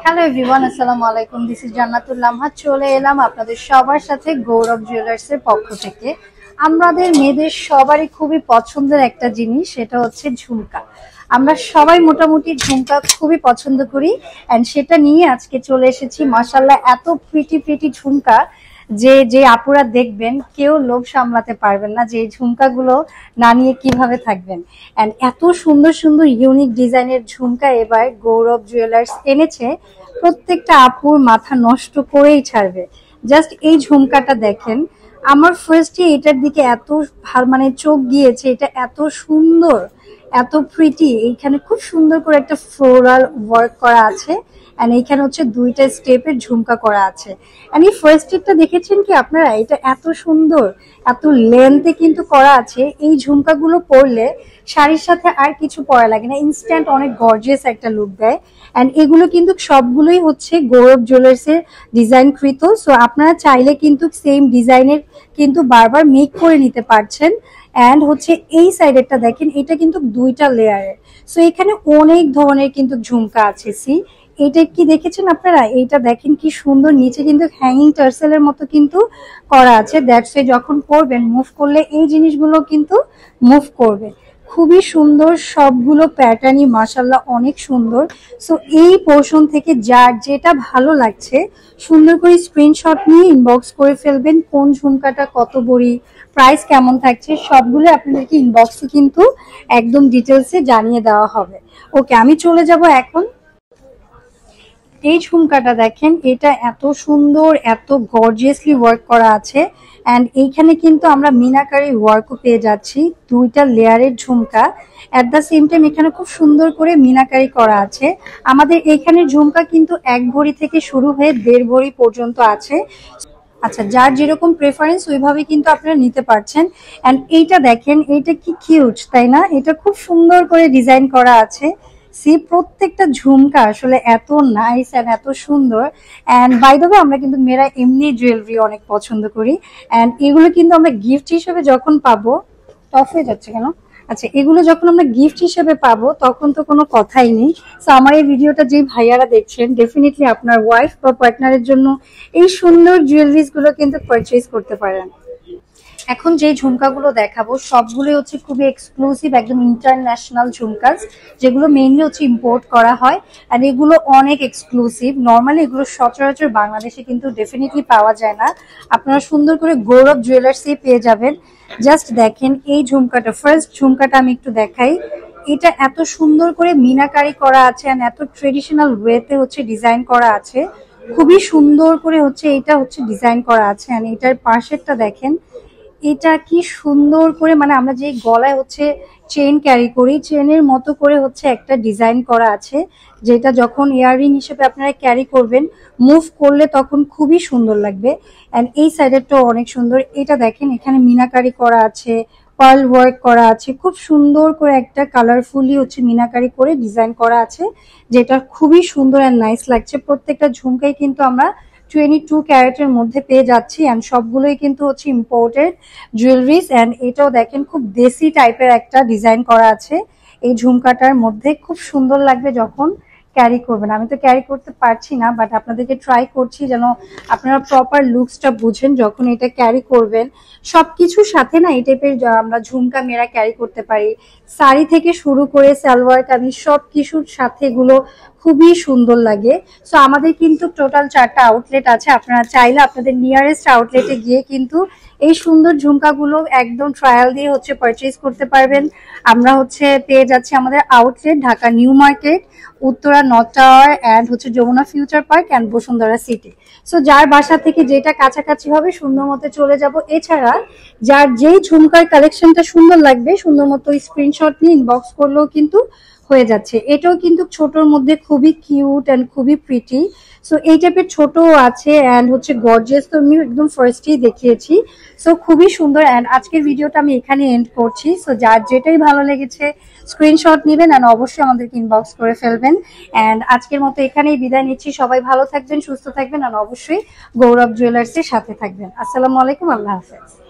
Hello everyone, আসসালামু আলাইকুম। This is জান্নাতুল লামহা। চলে এলাম আপনাদের সবার সাথে গৌরব জুয়েলার্সের পক্ষ থেকে। আমাদের মেয়েদের সবারই খুবই পছন্দের একটা জিনিস, সেটা হচ্ছে ঝুমকা। আমরা সবাই মোটামুটি ঝুমকা খুবই পছন্দ করি, অ্যান্ড সেটা নিয়ে আজকে চলে এসেছি। মাশাআল্লাহ, এত প্রিটি প্রিটি ঝুমকা যে যে আপুরা দেখবেন কেউ লোভ সামলাতে পারবেন না যে এই ঝুমকাগুলো না নিয়ে কিভাবে থাকবেন। এন্ড এত সুন্দর সুন্দর ইউনিক ডিজাইনের ঝুমকা এবার গৌরব জুয়েলার্স এনেছে, প্রত্যেকটা আপুর মাথা নষ্ট করেই ছাড়বে। জাস্ট এই ঝুমকাটা দেখেন, আমার ফার্স্টে এটার দিকে এত মানে চোখ গিয়েছে। এটা এত সুন্দর, এত প্রিটি। এইখানে খুব সুন্দর করে একটা ফ্লোরাল ওয়ার্ক করা আছে, এন্ড এইখানে হচ্ছে দুইটা স্টেপের ঝুমকা করা আছে। এন্ড এই ফার্স্ট স্টেপটা দেখেছেন কি আপনারা? এটা এত সুন্দর, এত লেন্থে কিন্তু করা আছে। এই ঝুমকাগুলো পরলে শাড়ির সাথে আর কিছু পরা লাগে না, ইনস্ট্যান্ট অনেক গর্জিয়াস একটা লুক দেয়। এন্ড এগুলো কিন্তু সবগুলোই হচ্ছে গৌরব জুয়েলার্সের ডিজাইন কৃত। সো আপনারা চাইলে কিন্তু সেম ডিজাইনের কিন্তু বারবার মেক করে নিতে পারছেন। অ্যান্ড হচ্ছে এই সাইডেরটা দেখেন, এটা কিন্তু দুইটা লেয়ারের। সো এখানে অনেক ধরনের কিন্তু ঝুমকা আছে। সি, এইটা কি দেখেছেন আপনারা? এইটা দেখেন কি সুন্দর, নিচে কিন্তু হ্যাঙ্গিং টার্সেলের মতো কিন্তু করা আছে। দ্যাটস ওয়ে যখন পরবেন, মুভ করলে এই জিনিসগুলো কিন্তু মুভ করবে। খুবই সুন্দর, সবগুলো প্যাটার্নই মাশাআল্লাহ অনেক সুন্দর। সো এই পোর্শন থেকে যার যেটা ভালো লাগছে সুন্দর করে স্ক্রিনশট নিয়ে ইনবক্স করে ফেলবেন। কোন ঝুমকাটা কত বড়ি, প্রাইস কেমন থাকছে, সবগুলো আপনাদেরকে ইনবক্সে কিন্তু একদম ডিটেলসে জানিয়ে দেওয়া হবে। ওকে, আমি চলে যাব এখন। এই ঝুমকাটা দেখেন, এটা এত সুন্দর, এত গর্জিয়াসলি ওয়ার্ক করা আছে। অ্যান্ড এইখানে কিন্তু আমরা মিনাকারি ওয়ার্কও পেয়ে যাচ্ছি, দুইটা লেয়ারের ঝুমকা। অ্যাট দ্য সেম টাইম এখানে খুব সুন্দর করে মিনাকারি করা আছে। আমাদের এইখানে ঝুমকা কিন্তু 1 ভরি থেকে শুরু হয়ে 1.5 ভরি পর্যন্ত আছে। আচ্ছা, যার যেরকম প্রেফারেন্স ওইভাবে কিন্তু আপনারা নিতে পারছেন। অ্যান্ড এইটা দেখেন, এইটা কি কিউট, তাই না? এটা খুব সুন্দর করে ডিজাইন করা আছে। সি, প্রত্যেকটা ঝুমকা আসলে এত নাইস অ্যান্ড এত সুন্দর। অ্যান্ড বাই দ্য ওয়ে, আমরা কিন্তু মেয়েরা এমনি জুয়েলারি অনেক পছন্দ করি। অ্যান্ড এগুলো কিন্তু আমরা গিফট হিসেবে যখন পাবো, টফ হয়ে যাচ্ছে কেন? আচ্ছা, এগুলো যখন আমরা গিফট হিসেবে পাবো তখন তো কোনো কথাই নেই। সো আমার এই ভিডিওটা যে ভাইয়ারা দেখছেন, ডেফিনেটলি আপনার ওয়াইফ বা পার্টনারের জন্য এই সুন্দর জুয়েলারিজ গুলো কিন্তু পারচেজ করতে পারেন। এখন যে ঝুমকাগুলো দেখাবো সবগুলোই হচ্ছে খুবই এক্সক্লুসিভ, একদম ইন্টারন্যাশনাল ঝুমকাস, যেগুলো মেইনলি হচ্ছে ইম্পোর্ট করা হয়। আর এগুলো অনেক এক্সক্লুসিভ। নর্মালি এগুলো সচরাচর বাংলাদেশে কিন্তু ডেফিনেটলি পাওয়া যায় না। আপনারা সুন্দর করে গৌরব জুয়েলার্সে পেয়ে যাবেন। জাস্ট দেখেন এই ঝুমকাটা, ফার্স্ট ঝুমকাটা আমি একটু দেখাই। এটা এত সুন্দর করে মিনাকারি করা আছে, আর এত ট্রেডিশনাল ওয়েতে হচ্ছে ডিজাইন করা আছে। খুবই সুন্দর করে হচ্ছে এটা হচ্ছে ডিজাইন করা আছে। আর এটার পাশেরটা দেখেন, এটা কি সুন্দর করে, মানে আমরা যে গলায় হচ্ছে চেন ক্যারি করি, চেনের মতো করে হচ্ছে একটা ডিজাইন করা আছে, যেটা যখন ইয়াররিং হিসেবে আপনারা ক্যারি করবেন, মুভ করলে তখন খুবই সুন্দর লাগবে। অ্যান্ড এই সাইডেরটাও অনেক সুন্দর। এটা দেখেন, এখানে মিনাকারি করা আছে, পার্ল ওয়ার্ক করা আছে, খুব সুন্দর করে একটা কালারফুলি হচ্ছে মিনাকারি করে ডিজাইন করা আছে, যেটা খুবই সুন্দর অ্যান্ড নাইস লাগছে। প্রত্যেকটা ঝুমকাই কিন্তু আমরা 22 ক্যারেটের মধ্যে পেয়ে যাচ্ছি। অ্যান্ড সবগুলোই কিন্তু হচ্ছে ইম্পোর্টেড জুয়েলারিজ। অ্যান্ড এটাও দেখেন, খুব দেশি টাইপের একটা ডিজাইন করা আছে এই ঝুমকাটার মধ্যে। খুব সুন্দর লাগবে যখন ক্যারি করবেন। আমি তো ক্যারি করতে পারছি না, বাট আপনাদেরকে ট্রাই করছি যেন আপনারা প্রপার লুকসটা বুঝেন যখন এটা ক্যারি করবেন। সবকিছুর সাথে না এই টাইপের আমরা ঝুমকা মেয়েরা ক্যারি করতে পারি, শাড়ি থেকে শুরু করে সালোয়ার কামিজ সব কিছুর সাথে এগুলো খুবই সুন্দর লাগে। সো আমাদের কিন্তু টোটাল 4টা আউটলেট আছে। আপনারা চাইলে আপনাদের নিয়ারেস্ট আউটলেটে গিয়ে কিন্তু এই সুন্দর ঝুমকাগুলো একদম ট্রায়াল দিয়ে হচ্ছে পারচেজ করতে পারবেন। আমরা হচ্ছে পেয়ে যাচ্ছি আমাদের outlet Dhaka new market, Uttara north tower, and হচ্ছে Jamuna future park and Bashundhara city. So যার বাসা থেকে যেটা কাছাকাছি হবে সুন্দর মতো চলে যাব। এছাড়া যার যেই ঝুমকার কালেকশনটা সুন্দর লাগবে সুন্দর মতো স্ক্রিনশট নিয়ে ইনবক্স করলেও কিন্তু হয়ে যাচ্ছে। এটাও কিন্তু ছোটর মধ্যে খুবই কিউট অ্যান্ড খুবই প্রিটি। সো এই টাইপের ছোট আছে অ্যান্ড হচ্ছে গর্জিয়াস, তো আমি একদম ফার্স্টেই দেখিয়েছি। সো খুবই সুন্দর। অ্যান্ড আজকের ভিডিওটা আমি এখানে এন্ড করছি। সো যার যেটাই ভালো লেগেছে স্ক্রিনশট নেবেন অ্যান্ড অবশ্যই আমাদেরকে ইনবক্স করে ফেলবেন। অ্যান্ড আজকের মতো এখানেই বিদায় নিচ্ছি। সবাই ভালো থাকবেন, সুস্থ থাকবেন, অ্যান্ড অবশ্যই গৌরব জুয়েলার্সের সাথে থাকবেন। আসসালামু আলাইকুম, আল্লাহ হাফেজ।